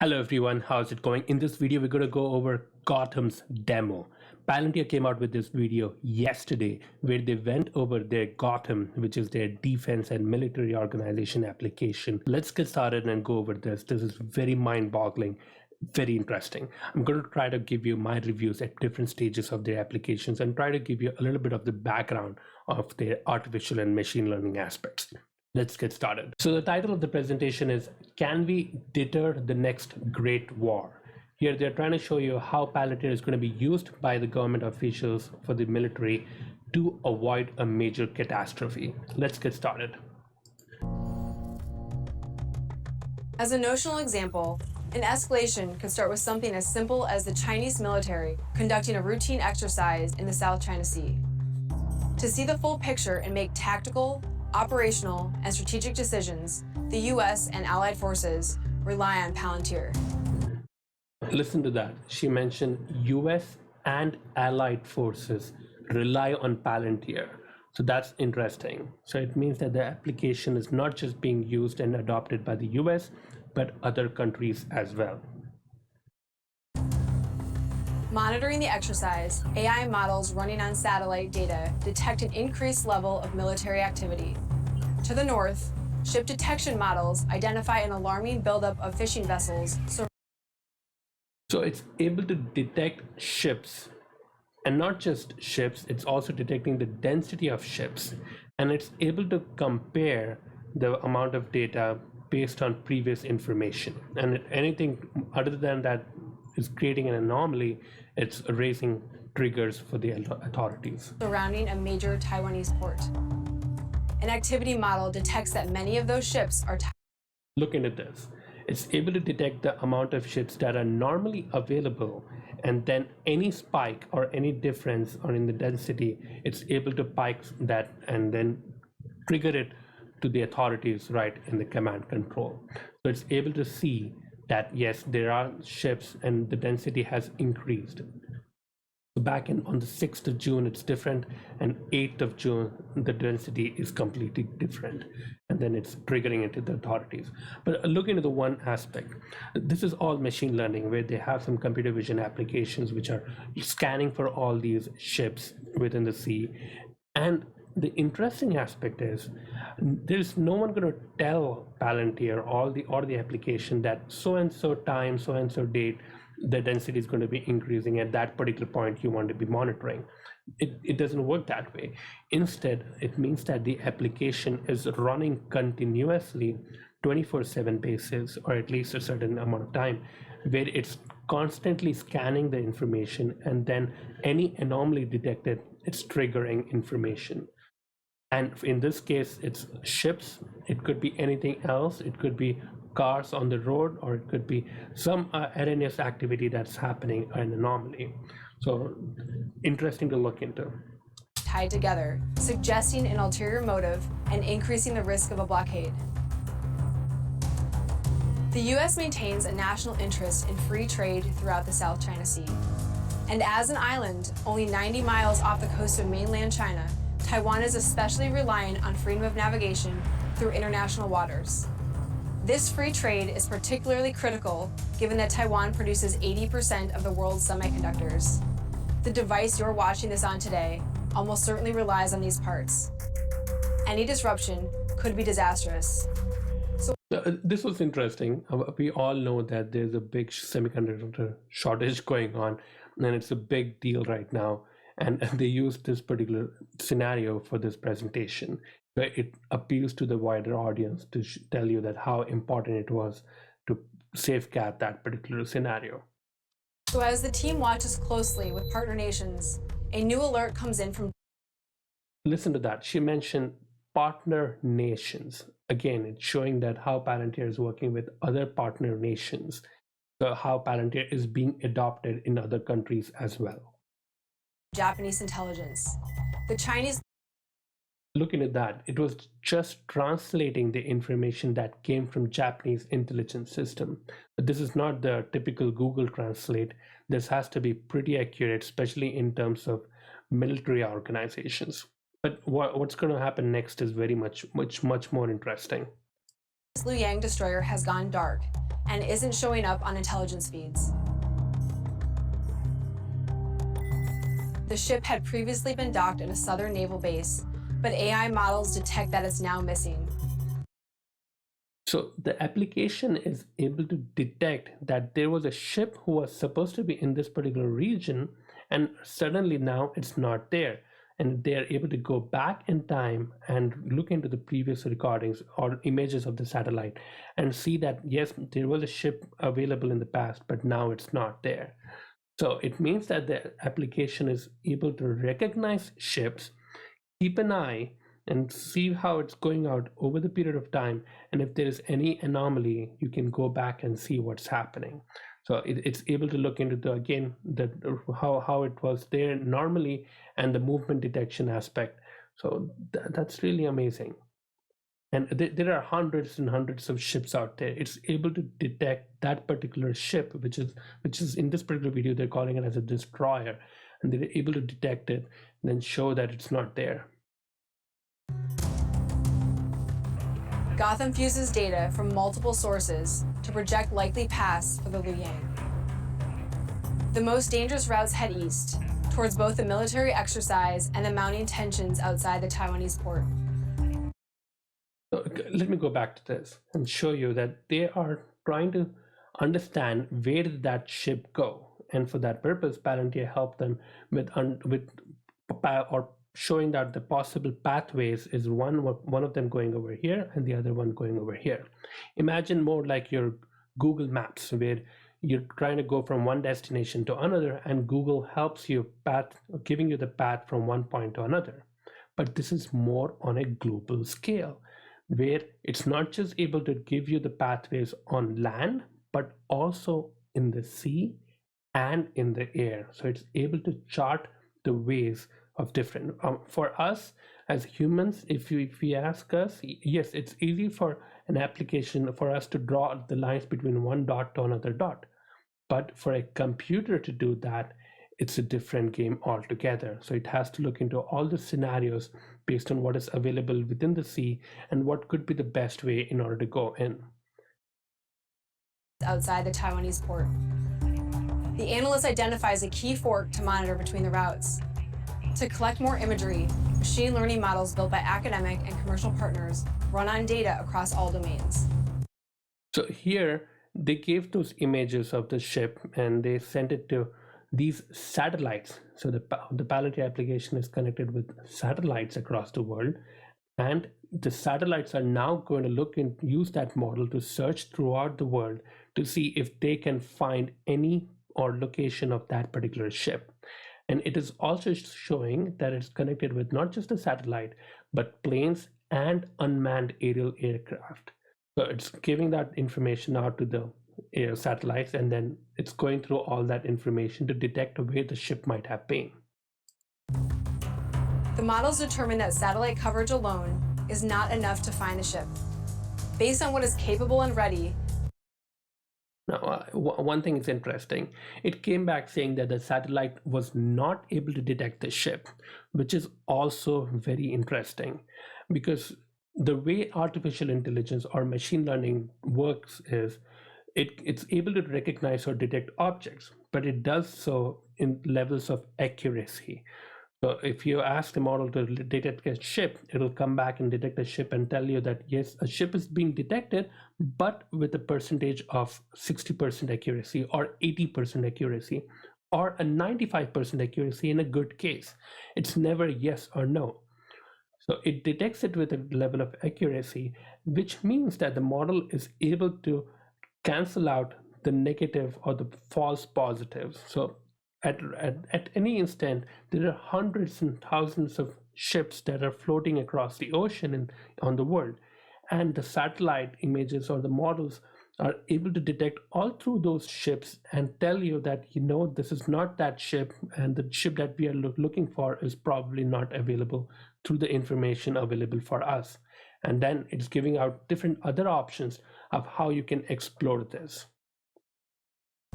Hello everyone, how's it going? In this video, we're going to go over Gotham's demo. Palantir came out with this video yesterday where they went over their Gotham, which is their defense and military organization application. Let's get started and go over this. This is very mind-boggling, very interesting. I'm going to try to give you my reviews at different stages of their applications and try to give you a little bit of the background of their artificial and machine learning aspects. Let's get started. So the title of the presentation is, Can we deter the next great war? Here they're trying to show you how Palantir is going to be used by the government officials for the military to avoid a major catastrophe. Let's get started. As a notional example, an escalation could start with something as simple as the Chinese military conducting a routine exercise in the South China Sea. To see the full picture and make tactical, operational, and strategic decisions, the US and allied forces rely on Palantir. Listen to that. She mentioned US and allied forces rely on Palantir. So that's interesting. So it means that the application is not just being used and adopted by the US, but other countries as well. Monitoring the exercise, AI models running on satellite data detect an increased level of military activity. To the north, ship detection models identify an alarming buildup of fishing vessels. So it's able to detect ships, and not just ships, it's also detecting the density of ships, and it's able to compare the amount of data based on previous information. And anything other than that is creating an anomaly, it's raising triggers for the authorities. Surrounding a major Taiwanese port. An activity model detects that many of those ships are. Looking at this, it's able to detect the amount of ships that are normally available, and then any spike or any difference or in the density, it's able to spike that and then trigger it to the authorities right in the command control. So it's able to see that yes, there are ships and the density has increased. Back on the 6th of June, it's different, and 8th of June, the density is completely different, and then it's triggering it to the authorities. But look into the one aspect. This is all machine learning, where they have some computer vision applications which are scanning for all these ships within the sea. And the interesting aspect is there's no one going to tell Palantir or the application that so and so time, so and so date, the density is going to be increasing at that particular point you want to be monitoring. It doesn't work that way. Instead, it means that the application is running continuously 24/7 basis, or at least a certain amount of time, where it's constantly scanning the information, and then any anomaly detected, it's triggering information. And in this case, it's ships. It could be anything else. It could be cars on the road, or it could be some erroneous activity that's happening, an anomaly. So interesting to look into. Tied together, suggesting an ulterior motive and increasing the risk of a blockade. The US maintains a national interest in free trade throughout the South China Sea. And as an island only 90 miles off the coast of mainland China, Taiwan is especially reliant on freedom of navigation through international waters. This free trade is particularly critical given that Taiwan produces 80% of the world's semiconductors. The device you're watching this on today almost certainly relies on these parts. Any disruption could be disastrous. This was interesting. We all know that there's a big semiconductor shortage going on, and it's a big deal right now. And they used this particular scenario for this presentation, where it appeals to the wider audience to tell you that how important it was to safeguard that particular scenario. So as the team watches closely with partner nations, a new alert comes in from. Listen to that. She mentioned partner nations. Again, it's showing that how Palantir is working with other partner nations, so how Palantir is being adopted in other countries as well. Japanese intelligence. The Chinese. Looking at that, it was just translating the information that came from Japanese intelligence system. But this is not the typical Google Translate. This has to be pretty accurate, especially in terms of military organizations. But what's going to happen next is very much more interesting. Liu Yang destroyer has gone dark, and isn't showing up on intelligence feeds. The ship had previously been docked at a southern naval base, but AI models detect that it's now missing. So the application is able to detect that there was a ship who was supposed to be in this particular region, and suddenly now it's not there. And they're able to go back in time and look into the previous recordings or images of the satellite and see that, yes, there was a ship available in the past, but now it's not there. So it means that the application is able to recognize ships, keep an eye, and see how it's going out over the period of time. And if there is any anomaly, you can go back and see what's happening. So it's able to look into how it was there normally and the movement detection aspect. So that's really amazing. And there are hundreds and hundreds of ships out there. It's able to detect that particular ship, which is in this particular video, they're calling it as a destroyer. And they're able to detect it and then show that it's not there. Gotham fuses data from multiple sources to project likely paths for the Liang. The most dangerous routes head east, towards both the military exercise and the mounting tensions outside the Taiwanese port. So let me go back to this and show you that they are trying to understand where did that ship go. And for that purpose, Palantir helped them with showing that the possible pathways is one of them going over here and the other one going over here. Imagine more like your Google Maps, where you're trying to go from one destination to another, and Google helps you giving you the path from one point to another. But this is more on a global scale, where it's not just able to give you the pathways on land, but also in the sea and in the air. So it's able to chart the ways of different for us as humans. If we ask us, yes, it's easy for an application for us to draw the lines between one dot to another dot, but for a computer to do that, it's a different game altogether. So it has to look into all the scenarios based on what is available within the sea and what could be the best way in order to go in. Outside the Taiwanese port, the analyst identifies a key fork to monitor between the routes. To collect more imagery, machine learning models built by academic and commercial partners run on data across all domains. So here, they gave those images of the ship and they sent it to these satellites. So the Palantir application is connected with satellites across the world. And the satellites are now going to look and use that model to search throughout the world to see if they can find any or location of that particular ship. And it is also showing that it's connected with not just a satellite, but planes and unmanned aerial aircraft. So it's giving that information out to the air satellites, and then it's going through all that information to detect where the ship might have been. The models determine that satellite coverage alone is not enough to find the ship. Based on what is capable and ready, now, one thing is interesting. It came back saying that the satellite was not able to detect the ship, which is also very interesting, because the way artificial intelligence or machine learning works is it's able to recognize or detect objects, but it does so in levels of accuracy. So if you ask the model to detect a ship, it'll come back and detect a ship and tell you that, yes, a ship is being detected, but with a percentage of 60% accuracy or 80% accuracy or a 95% accuracy in a good case. It's never yes or no. So it detects it with a level of accuracy, which means that the model is able to cancel out the negative or the false positives. So at any instant, there are hundreds and thousands of ships that are floating across the ocean and on the world. And the satellite images or the models are able to detect all through those ships and tell you that, this is not that ship, and the ship that we are looking for is probably not available through the information available for us. And then it's giving out different other options of how you can explore this.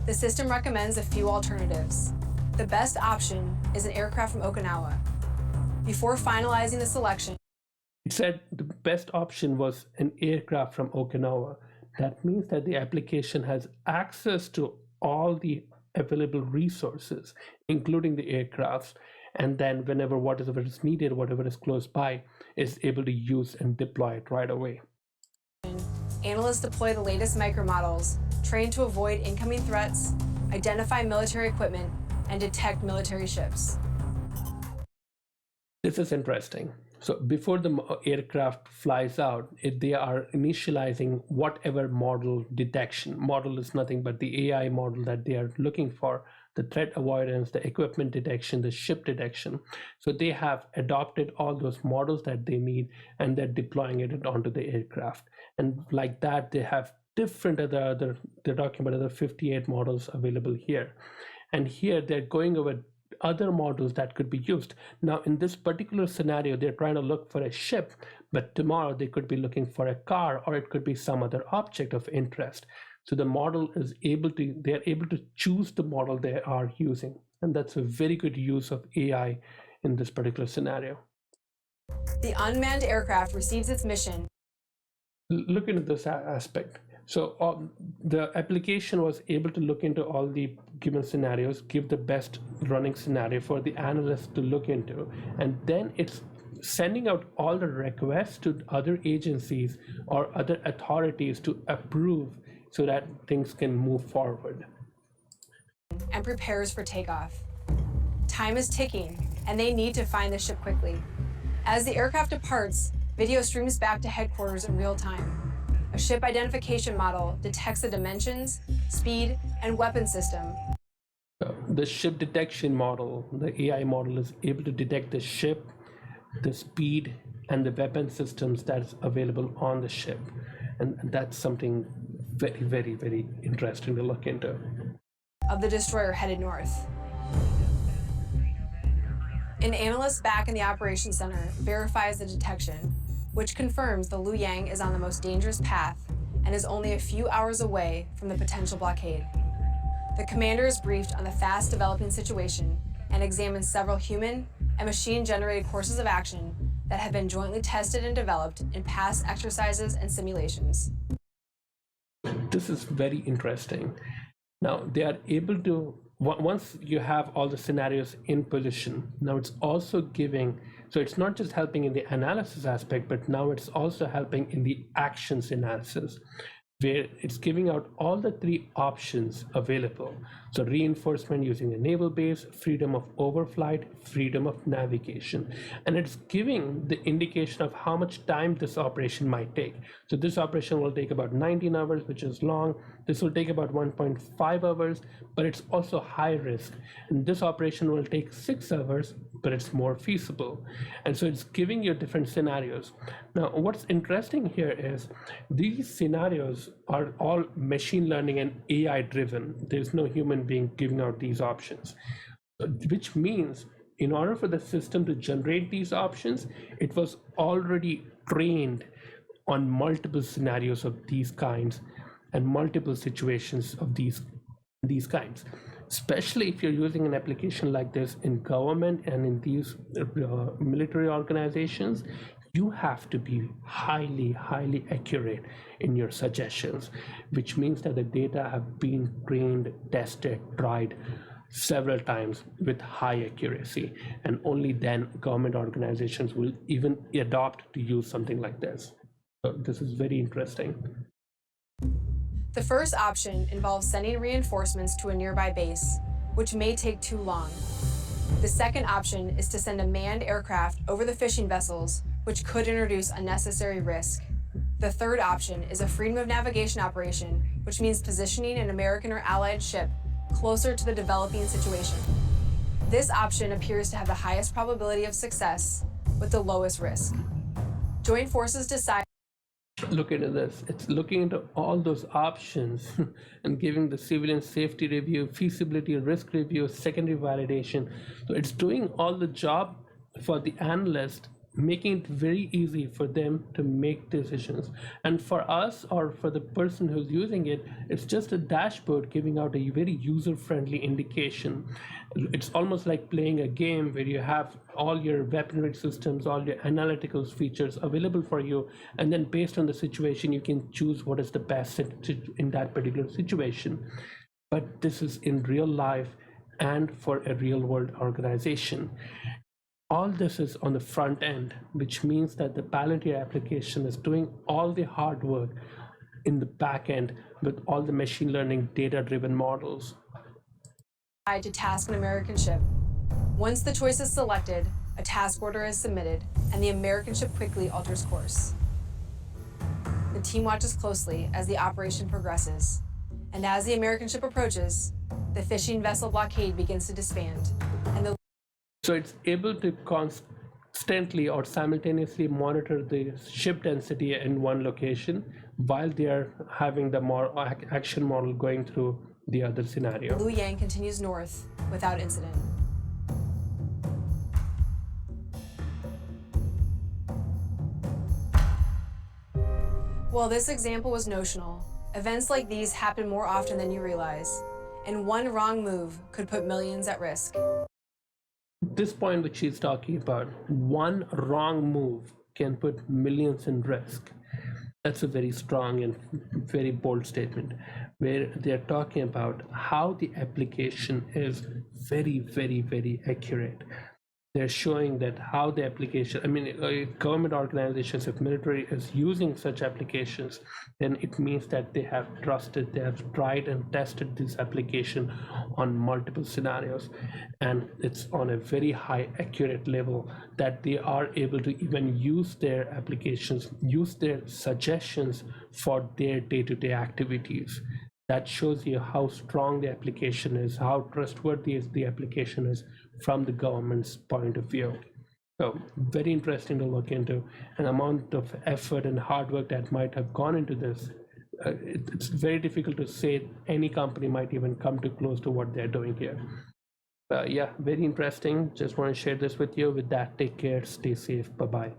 The system recommends a few alternatives. The best option is an aircraft from Okinawa. Before finalizing the selection, it said the best option was an aircraft from Okinawa. That means that the application has access to all the available resources, including the aircrafts, and then whenever whatever is needed, whatever is close by, is able to use and deploy it right away. Analysts deploy the latest micromodels, trained to avoid incoming threats, identify military equipment, and detect military ships. This is interesting. So before the aircraft flies out, they are initializing whatever model detection. Model is nothing but the AI model that they are looking for, the threat avoidance, the equipment detection, the ship detection. So they have adopted all those models that they need, and they're deploying it onto the aircraft. And like that, they have different they're talking about other 58 models available here. And here they're going over other models that could be used. Now, in this particular scenario, they're trying to look for a ship, but tomorrow they could be looking for a car, or it could be some other object of interest. So the model is they're able to choose the model they are using. And that's a very good use of AI in this particular scenario. The unmanned aircraft receives its mission. Look into this aspect. So the application was able to look into all the given scenarios, give the best running scenario for the analyst to look into, and then it's sending out all the requests to other agencies or other authorities to approve so that things can move forward. And prepares for takeoff. Time is ticking, and they need to find the ship quickly. As the aircraft departs, video streams back to headquarters in real time. A ship identification model detects the dimensions, speed, and weapon system. The ship detection model, the AI model, is able to detect the ship, the speed, and the weapon systems that's available on the ship. And that's something very, very, very interesting to look into. Of the destroyer headed north. An analyst back in the operations center verifies the detection, which confirms the Liu Yang is on the most dangerous path and is only a few hours away from the potential blockade. The commander is briefed on the fast developing situation and examines several human and machine-generated courses of action that have been jointly tested and developed in past exercises and simulations. This is very interesting. Now, they are able to, once you have all the scenarios in position, now it's also giving, so it's not just helping in the analysis aspect, but now it's also helping in the actions analysis, where it's giving out all the three options available. So reinforcement using a naval base, freedom of overflight, freedom of navigation. And it's giving the indication of how much time this operation might take. So this operation will take about 19 hours, which is long. This will take about 1.5 hours, but it's also high risk. And this operation will take 6 hours, but it's more feasible. And so it's giving you different scenarios. Now, what's interesting here is these scenarios are all machine learning and AI driven. There's no human being giving out these options, which means in order for the system to generate these options, it was already trained on multiple scenarios of these kinds and multiple situations of these kinds. Especially if you're using an application like this in government and in these military organizations, you have to be highly, highly accurate in your suggestions, which means that the data have been trained, tested, tried several times with high accuracy, and only then government organizations will even adopt to use something like this. So this is very interesting. The first option involves sending reinforcements to a nearby base, which may take too long. The second option is to send a manned aircraft over the fishing vessels, which could introduce unnecessary risk. The third option is a freedom of navigation operation, which means positioning an American or allied ship closer to the developing situation. This option appears to have the highest probability of success with the lowest risk. Joint forces decide. Look into this. It's looking into all those options and giving the civilian safety review, feasibility risk review, secondary validation. So it's doing all the job for the analyst making it very easy for them to make decisions. And for us, or for the person who's using it, it's just a dashboard giving out a very user-friendly indication. It's almost like playing a game where you have all your weaponry systems, all your analytical features available for you, and then based on the situation, you can choose what is the best in that particular situation. But this is in real life and for a real world organization. All this is on the front end, which means that the Palantir application is doing all the hard work in the back end with all the machine learning data-driven models. To task an American ship. Once the choice is selected, a task order is submitted, and the American ship quickly alters course. The team watches closely as the operation progresses, and as the American ship approaches, the fishing vessel blockade begins to disband, and the So it's able to constantly or simultaneously monitor the ship density in one location while they are having the action model going through the other scenario. Liu Yang continues north without incident. While this example was notional, events like these happen more often than you realize, and one wrong move could put millions at risk. This point which she's talking about, one wrong move can put millions in risk. That's a very strong and very bold statement, where they're talking about how the application is very, very, very accurate. They're showing that how the application, government organizations, if military is using such applications, then it means that they have trusted, they have tried and tested this application on multiple scenarios, and it's on a very high accurate level that they are able to even use their applications, use their suggestions for their day-to-day activities. That shows you how strong the application is, how trustworthy the application is from the government's point of view. So very interesting to look into, an amount of effort and hard work that might have gone into this. It's very difficult to say any company might even come too close to what they're doing here. Yeah, very interesting. Just want to share this with you. With that, take care, stay safe, bye-bye.